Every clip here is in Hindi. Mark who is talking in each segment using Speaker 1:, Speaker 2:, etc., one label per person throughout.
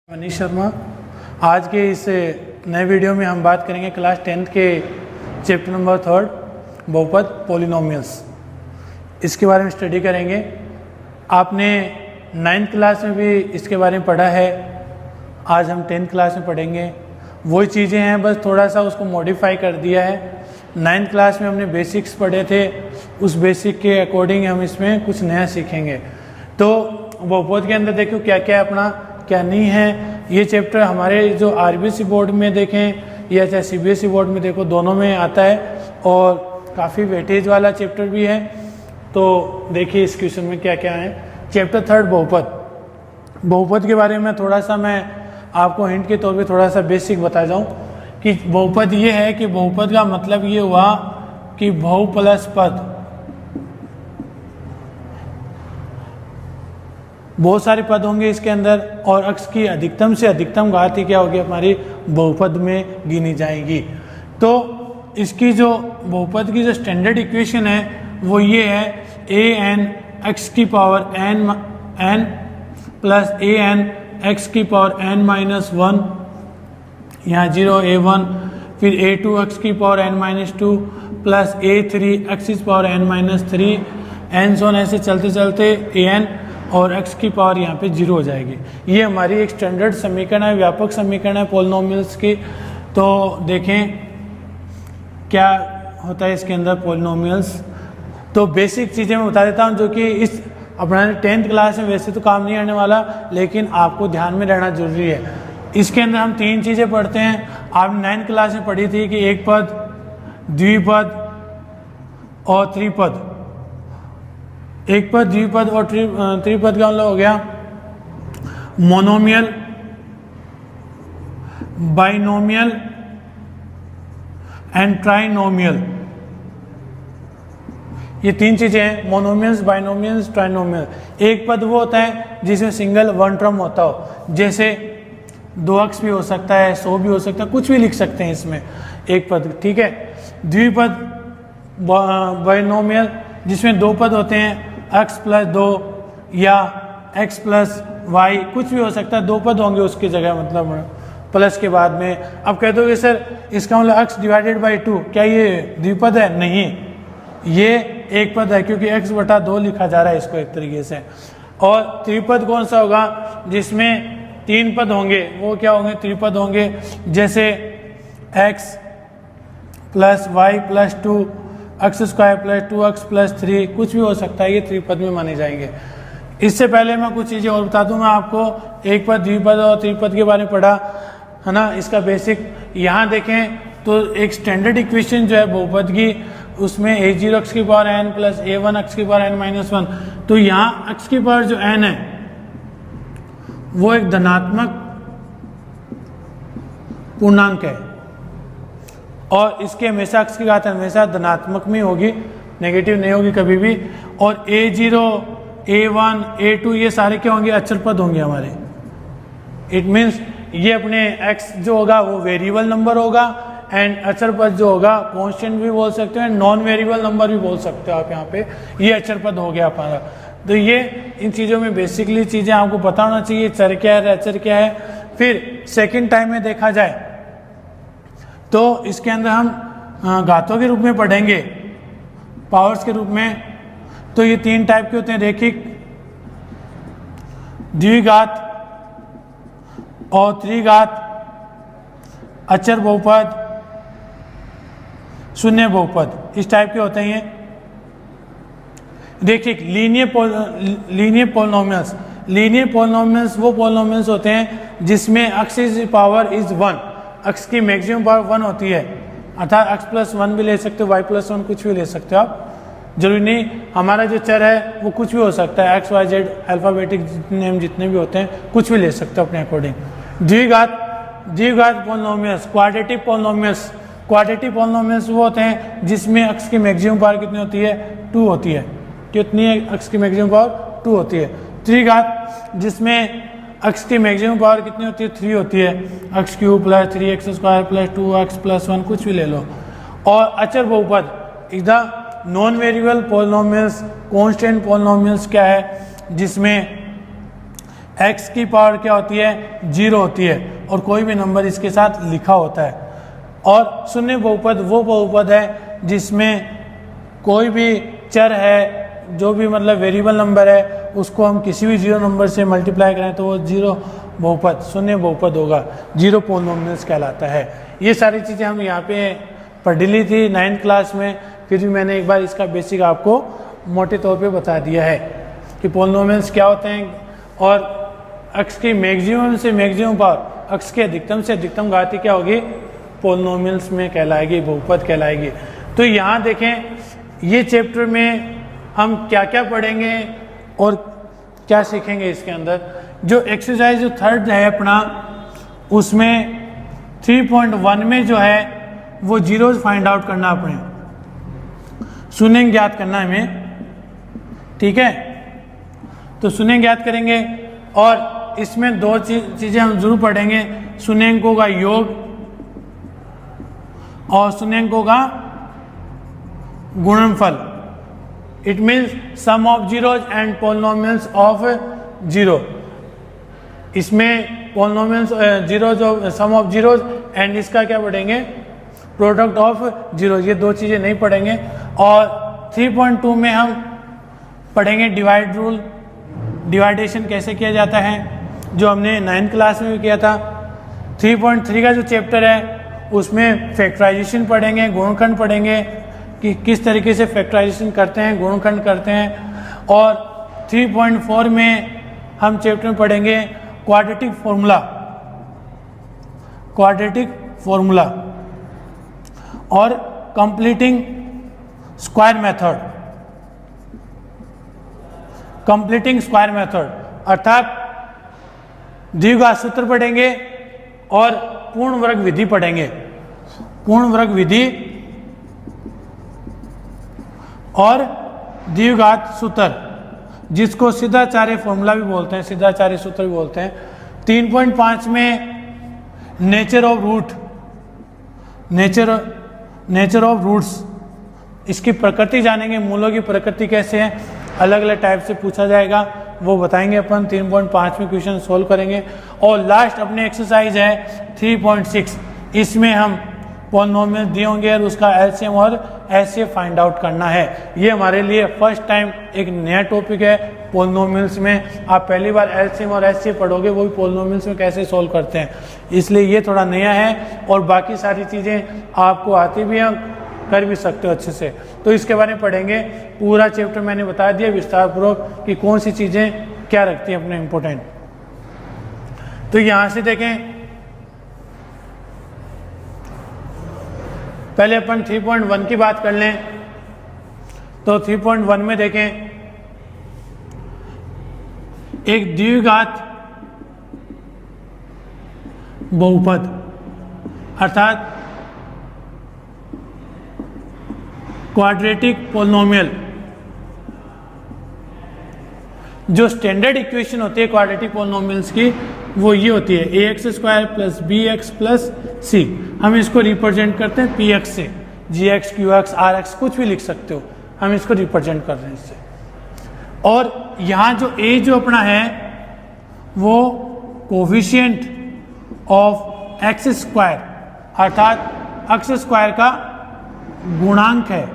Speaker 1: मनीष शर्मा। आज के इस नए वीडियो में हम बात करेंगे क्लास 10th के चैप्टर नंबर 3 बहुपद पॉलिनोमियल्स। इसके बारे में स्टडी करेंगे। आपने 9th क्लास में भी इसके बारे में पढ़ा है, आज हम 10th क्लास में पढ़ेंगे। वही चीज़ें हैं, बस थोड़ा सा उसको मॉडिफाई कर दिया है। 9th क्लास में हमने बेसिक्स पढ़े थे, उस बेसिक के अकॉर्डिंग हम इसमें कुछ नया सीखेंगे। तो बहुपद के अंदर देखो क्या क्या है अपना, क्या नहीं है। ये चैप्टर हमारे जो आरबीएसई बोर्ड में देखें या चाहे सीबीएसई बोर्ड में देखो, दोनों में आता है और काफ़ी वेटेज वाला चैप्टर भी है। तो देखिए इस क्वेश्चन में क्या क्या है। चैप्टर 3 बहुपद के बारे में थोड़ा सा मैं आपको हिंट के तौर पे थोड़ा सा बेसिक बता जाऊँ कि बहुपद ये है कि बहुपद का मतलब ये हुआ कि बहु प्लस पद, बहुत सारे पद होंगे इसके अंदर और अक्स की अधिकतम से अधिकतम घात ही क्या होगी, हमारी बहुपद में गिनी जाएगी। तो इसकी जो बहुपद की जो स्टैंडर्ड इक्वेशन है वो ये है ए एन एक्स की power n plus a n x की पावर एन माइनस 1, यहाँ 0 a1, फिर a2 एक्स की power n minus 2 plus a3 x की power n minus 3 and so on, ऐसे चलते चलते an और x की पावर यहाँ पे 0 हो जाएगी। ये हमारी एक स्टैंडर्ड समीकरण है, व्यापक समीकरण है पॉलिनोमियल्स की। तो देखें क्या होता है इसके अंदर पॉलिनोमियल्स। तो बेसिक चीज़ें मैं बता देता हूँ जो कि इस अपना 10th क्लास में वैसे तो काम नहीं आने वाला, लेकिन आपको ध्यान में रहना जरूरी है। इसके अंदर हम 3 चीज़ें पढ़ते हैं। आप 9th क्लास में पढ़ी थी कि एक पद, द्विपद और त्रिपद। एक पद, द्विपद और त्रिपद का मतलब हो गया मोनोमियल, बाइनोमियल एंड ट्राइनोमियल। ये 3 चीजें हैं, मोनोमियल्स, बाइनोमियल्स, ट्राइनोमियल। एक पद वो होता है जिसमें सिंगल वन टर्म होता हो, जैसे 2 अक्स भी हो सकता है, 100 भी हो सकता है, कुछ भी लिख सकते हैं इसमें एक पद, ठीक है। द्विपद बाइनोमियल जिसमें 2 पद होते हैं, x प्लस 2 या x प्लस वाई, कुछ भी हो सकता है, 2 पद होंगे उसकी जगह, मतलब प्लस के बाद में। अब कह दोगे सर इसका मतलब x डिवाइडेड बाई 2, क्या ये द्विपद है? नहीं, ये एक पद है क्योंकि x बटा 2 लिखा जा रहा है इसको एक तरीके से। और त्रिपद कौन सा होगा? जिसमें 3 पद होंगे, वो क्या होंगे? त्रिपद होंगे, जैसे x plus y plus 2, x square plus 2x plus 3, कुछ भी हो सकता है, ये त्रिपद में माने जाएंगे। इससे पहले मैं कुछ चीज़ें और बता दूं। मैं आपको एक पद, द्विपद और त्रिपद के बारे में पढ़ा है ना, इसका बेसिक। यहाँ देखें तो एक स्टैंडर्ड इक्वेशन जो है बहुपद की, उसमें a0 एक्स की power n plus a1 x की पावर n माइनस 1। तो यहाँ एक्स की पावर जो n है वो एक धनात्मक पूर्णांक है और इसके हमेशा x की घात हमेशा धनात्मक में होगी, नेगेटिव नहीं होगी कभी भी। और a0, a1, a2 ये सारे क्या होंगे? अचर पद होंगे हमारे। इट मीन्स ये अपने x जो होगा वो वेरिएबल नंबर होगा, एंड अचर पद जो होगा कांस्टेंट भी बोल सकते हैं, नॉन वेरिएबल नंबर भी बोल सकते हो आप। यहाँ पे ये अचर पद हो गया हमारा। तो ये इन चीज़ों में बेसिकली चीज़ें आपको पता होना चाहिए, चर क्या है, अचर क्या है। फिर सेकेंड टाइम में देखा जाए तो इसके अंदर हम घातों के रूप में पढ़ेंगे, पावर्स के रूप में। तो ये 3 टाइप के होते हैं, रेखिक, द्विघात और त्रिघात, अचर बहुपद, शून्य बहुपद, इस टाइप के होते हैं ये। रेखिक, लीनियर पॉलिनोमियल्स। लीनियर पॉलिनोमियल्स वो पॉलिनोमियल्स होते हैं जिसमें x की पावर इज 1, x की मैक्सिमम पावर 1 होती है, अर्थात x प्लस 1 भी ले सकते हो, y प्लस 1 कुछ भी ले सकते हो आप, जरूरी नहीं। हमारा जो चर है वो कुछ भी हो सकता है, x y z alphabetic name जितने भी होते हैं कुछ भी ले सकते हो अपने अकॉर्डिंग। द्विघात polynomials, quadratic polynomials. Quadratic polynomials वो होते हैं जिसमें x की मैक्सिमम पावर कितनी होती है? 2 होती है। कितनी है x की मैक्सिमम पावर? 2 होती है। त्रिघात जिसमें x की मैक्सिमम पावर कितनी होती है? 3 होती है, x cube plus 3x square plus 2x plus 1, कुछ भी ले लो। और अचर बहुपद, इधर non variable polynomials, constant polynomials क्या है? जिसमें x की पावर क्या होती है, 0 होती है, और कोई भी नंबर इसके साथ लिखा होता है। और शून्य बहुपद वो बहुपद है जिसमें कोई भी चर है, जो भी मतलब वेरिएबल नंबर है, उसको हम किसी भी 0 नंबर से मल्टीप्लाई करें तो वो 0 बहुपद, शून्य बहुपद होगा, 0 पोलिनोमियल्स कहलाता है। ये सारी चीज़ें हम यहाँ पे पढ़ ली थी 9th क्लास में, फिर भी मैंने एक बार इसका बेसिक आपको मोटे तौर पे बता दिया है कि पोलिनोमियल्स क्या होते हैं, और अक्स की मैक्सिमम से मैक्सिमम पावर, अक्स के अधिकतम से अधिकतम घाती क्या होगी, पोलिनोमियल्स में कहलाएगी, बहुपद कहलाएगी। तो यहाँ देखें, ये चैप्टर में हम क्या क्या पढ़ेंगे और क्या सीखेंगे इसके अंदर। जो एक्सरसाइज जो 3rd है अपना, उसमें 3.1 में जो है वो जीरोज फाइंड आउट करना, अपने शून्य ज्ञात करना हमें, ठीक है। तो शून्य ज्ञात करेंगे, और इसमें 2 चीज़ें हम जरूर पढ़ेंगे, शून्यंकों का योग और शून्यंकों का गुणनफल। It means sum of zeros and polynomials of zero. इसमें polynomials zeros of sum of zeros and इसका क्या पढ़ेंगे, प्रोडक्ट ऑफ जीरो। ये 2 चीज़ें नहीं पढ़ेंगे। और 3.2 में हम पढ़ेंगे डिवाइड रूल, डिवाइडेशन कैसे किया जाता है, जो हमने 9th क्लास में भी किया था। 3.3 का जो चैप्टर है उसमें फैक्टराइजेशन पढ़ेंगे, गुणनखंड पढ़ेंगे कि किस तरीके से फैक्टराइजेशन करते हैं, गुणनखंड करते हैं। और 3.4 में हम चैप्टर में पढ़ेंगे क्वाड्रेटिक फॉर्मूला, क्वाड्रेटिक फॉर्मूला और completing square method, completing square method, अर्थात द्विघात सूत्र पढ़ेंगे और पूर्ण वर्ग विधि पढ़ेंगे, पूर्ण वर्ग विधि और द्विघात सूत्र, जिसको सिद्धाचार्य फॉर्मूला भी बोलते हैं, सिद्धाचार्य सूत्र भी बोलते हैं। 3.5 में nature of root, nature of roots, इसकी प्रकृति जानेंगे, मूलों की प्रकृति कैसे है, अलग अलग टाइप से पूछा जाएगा, वो बताएंगे अपन। 3.5 में क्वेश्चन सोल्व करेंगे। और लास्ट अपने एक्सरसाइज है 3.6, इसमें हम पॉलिनोमियल दिए होंगे और उसका एलसीएम और एचसीएफ फाइंड आउट करना है। ये हमारे लिए फर्स्ट टाइम एक नया टॉपिक है पॉलिनोमियल्स में। आप पहली बार एलसीएम और एचसीएफ पढ़ोगे, वो भी पॉलिनोमियल्स में कैसे सोल्व करते हैं, इसलिए ये थोड़ा नया है। और बाकी सारी चीज़ें आपको आती भी हैं, कर भी सकते हो अच्छे से। तो इसके बारे में पढ़ेंगे। पूरा चैप्टर मैंने बता दिया विस्तारपूर्वक कि कौन सी चीज़ें क्या रखती हैं अपने इम्पोर्टेंट। तो यहाँ से देखें, पहले अपन 3.1 की बात कर लें। तो 3.1 में देखें, एक द्विघात बहुपद अर्थात क्वाड्रेटिक पोलिनोमियल, जो स्टैंडर्ड इक्वेशन होती है क्वाड्रेटिक पोलिनोमियल्स की, वो ये होती है ax² + bx + c। हम इसको रिप्रेजेंट करते हैं px से, gx, qx, rx कुछ भी लिख सकते हो, हम इसको रिप्रेजेंट कर रहे हैं इससे। और यहाँ जो a जो अपना है वो कोफिशिएंट ऑफ x² अर्थात अक्ष स्क्वायर का गुणांक है,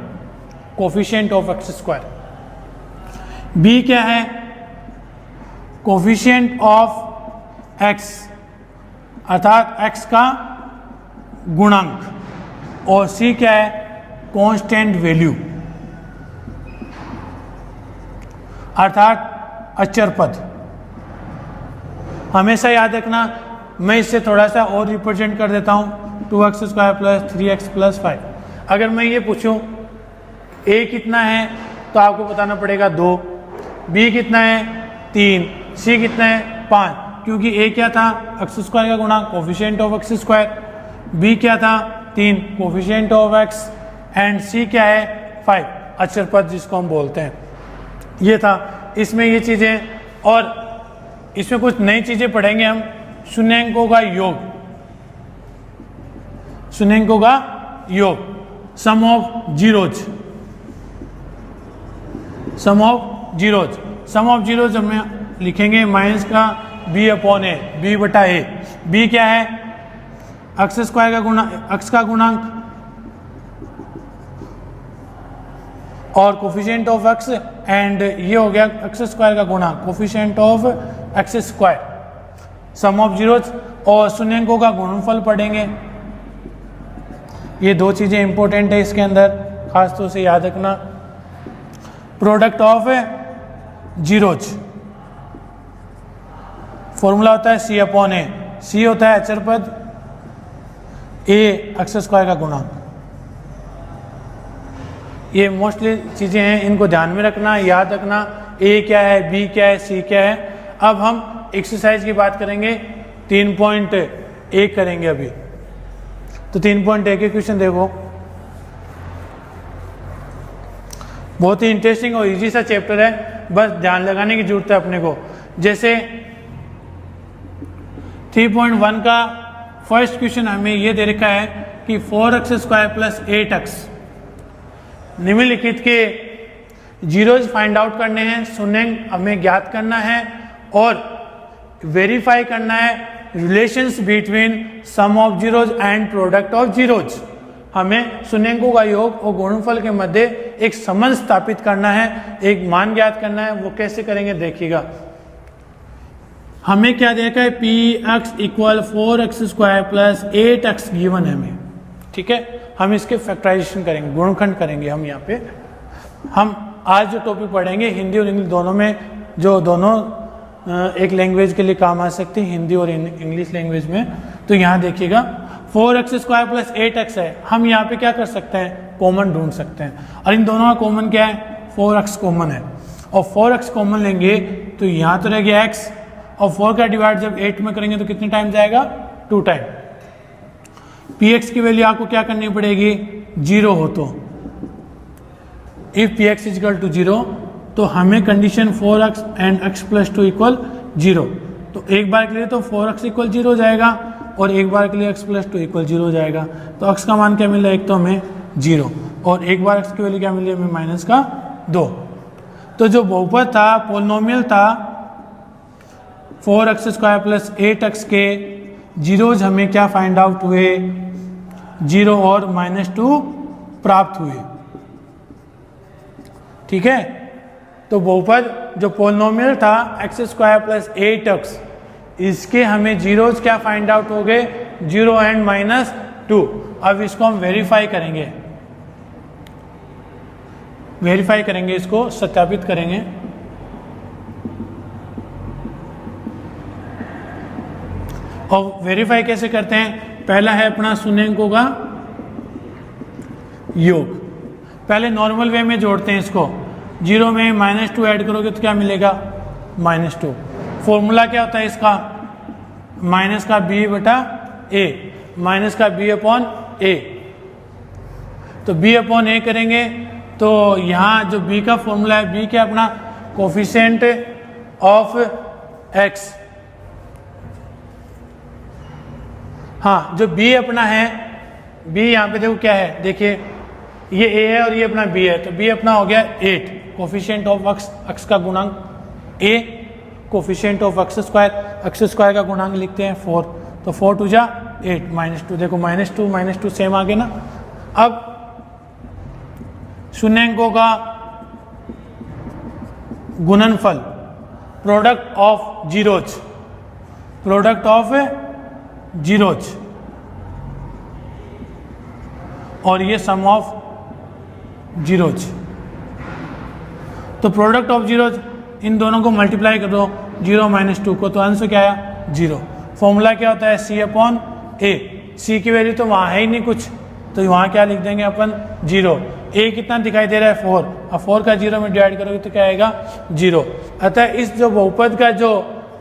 Speaker 1: कोफिशिएंट ऑफ x²। b क्या है, कोफिशिएंट ऑफ x अर्थात x का गुणांक। और c क्या है, कांस्टेंट वैल्यू अर्थात अचर पद। हमेशा याद रखना, मैं इससे थोड़ा सा और रिप्रेजेंट कर देता हूं, 2x² + 3x + 5। अगर मैं ये पूछूं a कितना है तो आपको बताना पड़ेगा 2, b कितना है 3, c कितना है 5, क्योंकि a क्या था x² का गुणांक, कोफिशिएंट ऑफ x², b क्या था 3, coefficient of x, and c क्या है 5, अचर पद जिसको हम बोलते हैं। ये था इसमें ये चीज़ें। और इसमें कुछ नई चीज़ें पढ़ेंगे हम, शून्यंकों का योग, शून्यंकों का योग, sum of zeros, sum of zeros. Sum of zeros हमें लिखेंगे माइनस का बी अपॉन ए, बी बटा ए। बी क्या है? एक्स स्क्वायर का गुणा, एक्स का गुणांक और कोफिशिएंट ऑफ एक्स, एंड ये हो गया एक्स स्क्वायर का गुणांक, coefficient of x square, sum of zeros, और शून्यंकों का गुणनफल पढ़ेंगे। ये दो चीजें इंपॉर्टेंट है इसके अंदर, खास तौर से याद रखना। प्रोडक्ट ऑफ जीरोज, फॉर्मूला होता है सी अपॉन ए, सी होता है अचर पद, ए एक्स स्क्वायर का गुणांक। ये मोस्टली चीजें हैं, इनको ध्यान में रखना, याद रखना। ए क्या है, बी क्या है, सी क्या है। अब हम एक्सरसाइज की बात करेंगे, 3.1 करेंगे अभी। तो 3.1 के क्वेश्चन देखो, बहुत ही इंटरेस्टिंग और इजी सा चैप्टर है, बस ध्यान लगाने की जरूरत है अपने को। जैसे 3.1 का फर्स्ट क्वेश्चन हमें ये दे रखा है कि 4x स्क्वायर प्लस 8x, निम्नलिखित के जीरोज फाइंड आउट करने हैं, शून्यंक हमें ज्ञात करना है और वेरीफाई करना है relations between sum of zeros and product of zeros. हमें शून्यंकों का योग और गुणनफल के मध्य एक संबंध स्थापित करना है, एक मान ज्ञात करना है। वो कैसे करेंगे देखिएगा। हमें क्या देखा है, P x equal 4x square plus 8x given है हमें, ठीक है। हम इसके फैक्टराइजेशन करेंगे, गुणनखंड करेंगे हम यहाँ पे। हम आज जो टॉपिक पढ़ेंगे हिंदी और इंग्लिश दोनों में, जो दोनों एक लैंग्वेज के लिए काम आ सकती है, हिंदी और इंग्लिश लैंग्वेज में। तो यहाँ देखिएगा 4x स्क्वायर प्लस 8x है, हम यहाँ पे क्या कर सकते हैं, कॉमन ढूंढ सकते हैं। और इन दोनों का कॉमन क्या है, 4x कॉमन है, और 4x कॉमन लेंगे तो यहाँ तो रह गया x, और 4 का डिवाइड जब 8 में करेंगे तो कितने टाइम जाएगा, 2 टाइम। px की वैल्यू आपको क्या करनी पड़ेगी, 0 हो तो, इफ px इक्वल टू 0, तो हमें condition 4x and x plus 2 equal 0। तो एक बार के लिए तो 4x इक्वल 0 हो जाएगा और एक बार के लिए x प्लस 2 इक्वल 0 हो जाएगा। तो x का मान क्या मिला, एक तो हमें 0, और एक बार x की वैल्यू क्या मिली हमें, माइनस का 2। तो जो बहुपद था, पोलिनोमियल था 4x स्क्वायर प्लस 8x के जीरोज हमें क्या फाइंड आउट हुए, 0 और -2 प्राप्त हुए, ठीक है। तो बहुपद जो पोलिनोमियल था x स्क्वायर प्लस 8x, इसके हमें जीरोज क्या फाइंड आउट हो गए, 0 एंड -2। अब इसको हम वेरीफाई करेंगे, इसको सत्यापित करेंगे। और वेरीफाई कैसे करते हैं, पहला है अपना शून्यंकों का योग। पहले नॉर्मल वे में जोड़ते हैं इसको, 0 में -2 ऐड करोगे तो क्या मिलेगा, -2। फॉर्मूला क्या होता है इसका, माइनस का b बटा a, माइनस का b अपॉन a। तो b अपॉन a करेंगे तो यहाँ जो b का फॉर्मूला है, b क्या अपना कोफिशिएंट ऑफ x, हाँ जो b अपना है, b यहाँ पे देखो क्या है, देखिए ये a है और ये अपना b है, तो b अपना हो गया 8, कोफिशिएंट ऑफ x का गुणांक a, coefficient of x square का गुणांक लिखते हैं 4, तो 4 2 जा 8, -2, देखो -2 सेम आ गया ना। अब शून्यंकों का गुणनफल, प्रोडक्ट ऑफ जीरोज, और ये सम ऑफ जीरोज। तो प्रोडक्ट ऑफ जीरोज, इन दोनों को मल्टीप्लाई कर दो, 0 -2 को, तो आंसर क्या आया, 0। फॉर्मूला क्या होता है, c अपॉन a, c की वैल्यू तो वहाँ है ही नहीं कुछ, तो वहाँ क्या लिख देंगे अपन, 0। a कितना दिखाई दे रहा है, 4, अब 4 का 0 में डिवाइड करोगे तो क्या आएगा, 0। अतः इस जो बहुपद का जो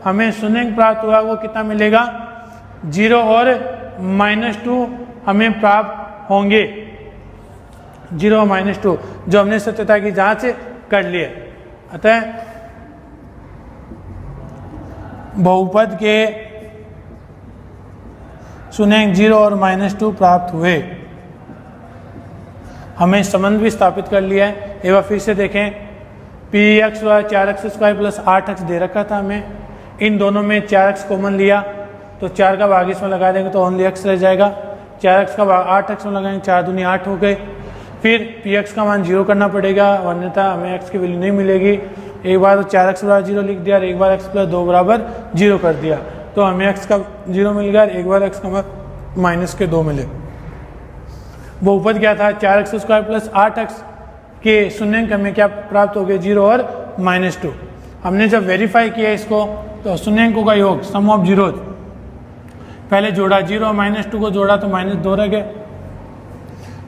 Speaker 1: हमें शून्यंक प्राप्त हुआ वो कितना मिलेगा, 0 और -2 हमें प्राप्त होंगे, 0 और -2, जो हमने सत्यता की जांच कर लिए। अतः बहुपद के शून्यंक 0 और -2 प्राप्त हुए। हमें संबंध भी स्थापित कर लिया है। एक बार फिर से देखें, px 4x square plus 8x दे रखा था हमें, इन दोनों में 4x कॉमन लिया तो 4 का भाग इसमें लगा देंगे तो ओनली x रह जाएगा। 4x का भाग 8x में लगाएंगे, 4 दूनी 8 हो गए। फिर px का मान 0 करना पड़ेगा, अन्यथा हमें x की वैल्यू नहीं मिलेगी। एक बार तो 4x बराबर 0 लिख दिया और एक बार x प्लस 2 बराबर 0 कर दिया तो हमें x का 0 मिल गया, एक बार x का माइनस के 2 मिले। बहुपद क्या था, 4x स्क्वायर प्लस 8x के शून्यांक में क्या प्राप्त हो गए, 0 और -2। हमने जब वेरीफाई किया इसको तो शून्यांकों का योग सम ऑफ जीरो, पहले जोड़ा 0 और -2 को जोड़ा तो -2 रह गए।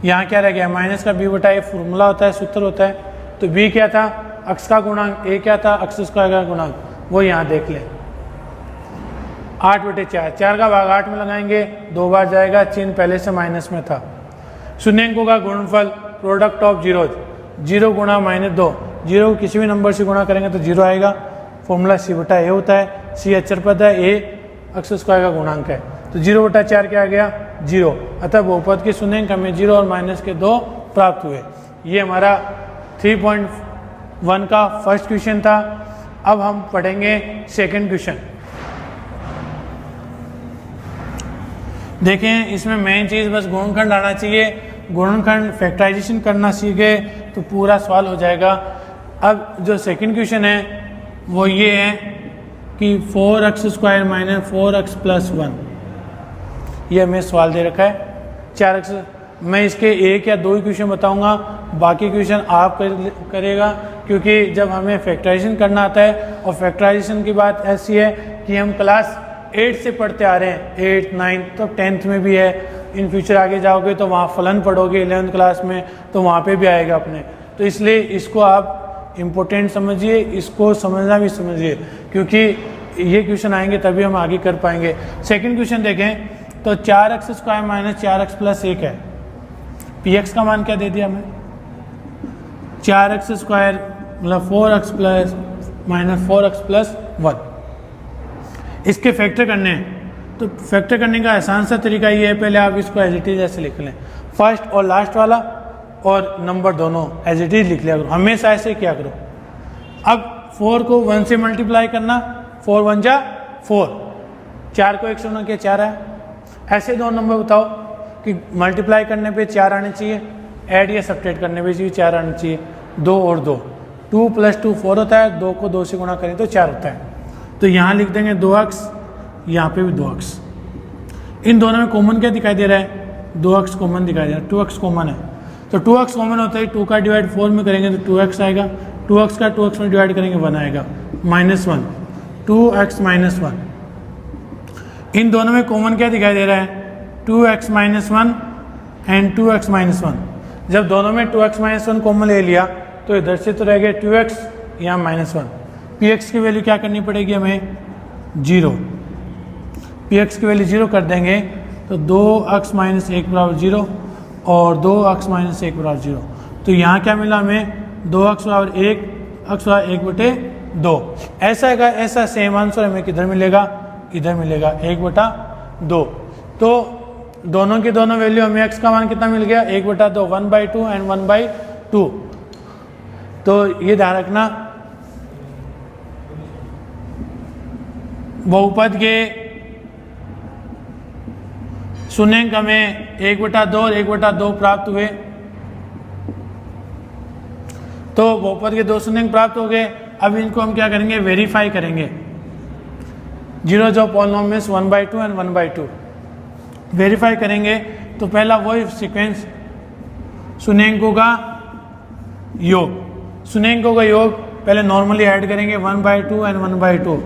Speaker 1: यहाँ क्या रह गया, माइनस का b बटा ए फॉर्मूला होता है, सूत्र होता है। तो b क्या था, अक्ष का गुणांक, a क्या था, अक्ष स्क्वायर का गुणांक, वो यहाँ देख लें। 8/4, 4 का भाग 8 में लगाएंगे, 2 बार जाएगा, चिन्ह पहले से माइनस में था। शून्यांकों का गुणनफल प्रोडक्ट ऑफ जीरो, 0 गुणा -2, 0 को किसी भी नंबर से गुणा करेंगे तो 0 आएगा। फॉर्मूला c बटा ए होता है, c अचर पद है, a अक्ष स्क्वायर का गुणांक है। तो 0/4 क्या आ गया, 0। अतः बहुपद के शून्यांक हमें 0 और -2 प्राप्त हुए। ये हमारा 3.1 का फर्स्ट क्वेश्चन था। अब हम पढ़ेंगे सेकंड क्वेश्चन। देखें, इसमें मेन चीज़ बस गुणनखंड आना चाहिए। गुणनखंड फैक्टराइजेशन करना सीख गए तो पूरा सवाल हो जाएगा। अब जो सेकंड क्वेश्चन है वो ये है कि 4x square minus 4x plus 1, ये हमें सवाल दे रखा है। 4x, मैं इसके एक या दो ही क्वेश्चन बताऊंगा, बाकी क्वेश्चन आप करेगा, क्योंकि जब हमें फैक्टराइजेशन करना आता है, और फैक्टराइजेशन की बात ऐसी है कि हम क्लास 8 से पढ़ते आ रहे हैं, 8, 9, तो 10th में भी है। इन फ्यूचर आगे जाओगे तो वहाँ फलन पढ़ोगे 11th क्लास में, तो वहाँ पे भी आएगा अपने। तो इसलिए इसको आप इम्पोर्टेंट समझिए, इसको समझना भी समझिए, क्योंकि ये क्वेश्चन आएंगे तभी हम आगे कर पाएंगे। सेकंड क्वेश्चन देखें तो 4x square minus 4x plus 1 है। px का मान क्या दे दिया हमें, 4x स्क्वायर मतलब 4x plus minus 4x plus 1। इसके फैक्टर करने हैं, तो फैक्टर करने का आसान सा तरीका ये है, पहले आप इसको एज इट इज ऐसे लिख लें, फर्स्ट और लास्ट वाला और नंबर दोनों एज इट इज लिख लिया करो, हमेशा ऐसे किया करो। अब 4 को 1 से मल्टीप्लाई करना, 4 1 जा 4, 4 को 1 से गुणा किया 4 आया। ऐसे दो नंबर बताओ कि मल्टीप्लाई करने पे 4 आने चाहिए, ऐड या सब्ट्रैक्ट करने पे 4 आने चाहिए। 2 और 2, 2 + 2 4 होता है, 2 को 2 से गुणा करें तो 4 होता है। तो यहाँ लिख देंगे 2x, यहाँ पे भी 2x। इन दोनों में कॉमन क्या दिखाई दे रहा है, 2x कॉमन दिखाई दे रहा है, 2x कॉमन है। तो 2x कॉमन होता है, 2 का डिवाइड 4 में करेंगे तो 2x आएगा, 2x का 2x में डिवाइड करेंगे 1 आएगा, -1, 2x - 1। इन दोनों में कॉमन क्या दिखाई दे रहा है, 2x - 1 एंड 2x - 1। जब दोनों में 2x - 1 कॉमन ले लिया तो इधर से तो रह गया 2x, यहाँ -1। px की वैल्यू क्या करनी पड़ेगी हमें, 0। px की वैल्यू 0 कर देंगे तो 2x - 1 बराबर 0 और 2x - 1 बराबर 0। तो यहाँ क्या मिला हमें, 2x बराबर 1, x बराबर 1/2। ऐसा सेम आंसर हमें किधर मिलेगा, इधर मिलेगा 1/2। तो दोनों की दोनों वैल्यू हमें x का मान कितना मिल गया, 1/2, 1/2 एंड 1/2। तो ये ध्यान रखना, बहुपद के शून्यांक हमें 1/2 और 1/2 प्राप्त हुए। तो बहुपद के 2 शून्यांक प्राप्त हो गए। अब इनको हम क्या करेंगे, वेरीफाई करेंगे। 0 जो पॉलिनोमियल्स 1/2 एंड 1/2 वेरीफाई करेंगे। तो पहला वही सीक्वेंस, शून्यांकों का योग, शून्यांकों का योग पहले नॉर्मली ऐड करेंगे 1/2 एंड 1/2,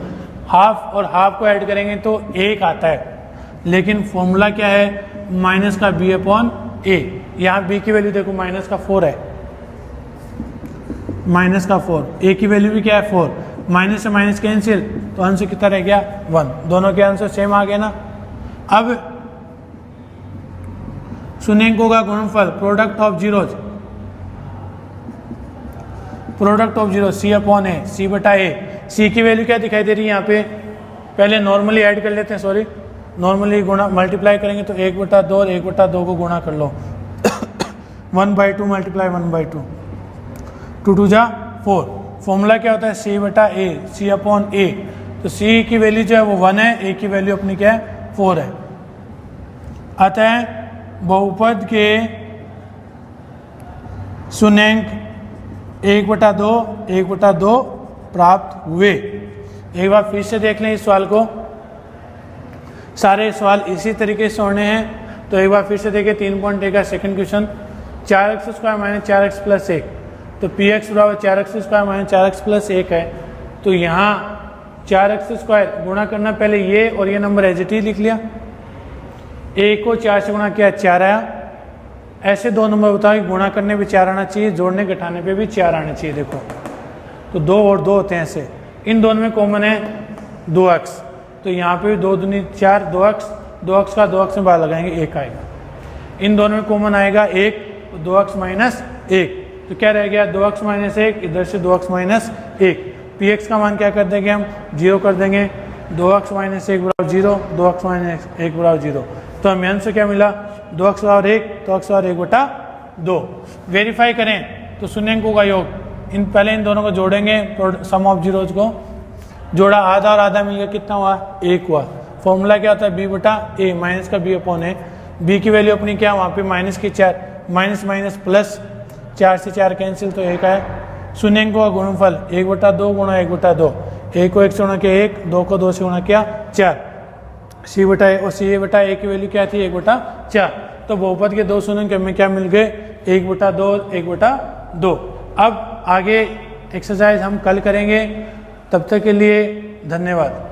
Speaker 1: हाफ और हाफ को ऐड करेंगे तो 1 आता है, लेकिन फॉर्मूला क्या है, माइनस का b/a। यहाँ b की वैल्यू देखो -4 है, -4, a की वैल्यू भी क्या है 4, माइनस से माइनस कैंसिल, तो आंसर कितना रह गया 1। दोनों के आंसर सेम आ गए ना। अब शून्यांकों का गुणनफल, product of zeros, c/a, c/a। c की वैल्यू क्या दिखाई दे रही है यहाँ पे, पहले नॉर्मली ऐड कर लेते हैं, सॉरी नॉर्मली गुणा मल्टीप्लाई करेंगे तो 1/2 और 1/2 को गुणा कर लो 1/2 मल्टीप्लाई 1/2, 2 2 जा 4। फॉर्मूला क्या होता है, c/a, c/a। तो सी की वैल्यू जो है वो 1 है, ए की वैल्यू अपनी क्या है 4 है। अतः बहुपद के शून्यंक 1/2 प्राप्त हुए। एक बार फिर से देख लें इस सवाल को, सारे सवाल इसी तरीके से होने हैं। तो एक बार फिर से देखें 3.1 का second question, 4x² minus 4x plus 1, तो px बराबर 4x² माइनस 4x प्लस 1 है। तो यहाँ 4x² गुणा करना, पहले ये और ये नंबर एज इट इज लिख लिया, a को 4 से गुणा किया 4 आया। ऐसे दो नंबर बताओ कि गुणा करने पे 4 आना चाहिए, जोड़ने घटाने पे भी 4 आना चाहिए। देखो तो 2 और 2 होते हैं ऐसे, इन दोनों में कॉमन है 2x, तो यहाँ पे भी 2 दूनी 4, 2x का 2x में बाहर लगाएंगे 1 आएगा। इन दोनों में कॉमन आएगा 1, तो 2x माइनस 1, तो क्या रह गया 2x माइनस 1, इधर से 2x माइनस 1। px का मान क्या कर देंगे हम 0 कर देंगे, 2x माइनस 1 बराबर 0, 2x माइनस 1 बराबर 0। तो हमें आंसर क्या मिला 2x बराबर 1, तो x बराबर 1/2। वेरीफाई करें तो शून्यंकों का योग, पहले इन दोनों को जोड़ेंगे, सम ऑफ जीरोज को जोड़ा, आधा और आधा मिलकर कितना हुआ 1 हुआ। फॉर्मूला क्या होता है b/a, माइनस का b/a, b की वैल्यू अपनी क्या वहाँ पे माइनस की 4, माइनस माइनस प्लस, 4 से 4 कैंसिल, तो 1 आया। शून्यंकों का गुणनफल 1/2 गुणा 1/2, 1 को 1 से गुणा किया 1, 2 को 2 से गुणा किया 4, c/a और c/a की वैल्यू क्या थी 1/4। तो बहुपद के दो शून्यंक हमें क्या मिल गए 1/2 और 1/2। अब आगे एक्सरसाइज हम कल करेंगे, तब तक के लिए धन्यवाद।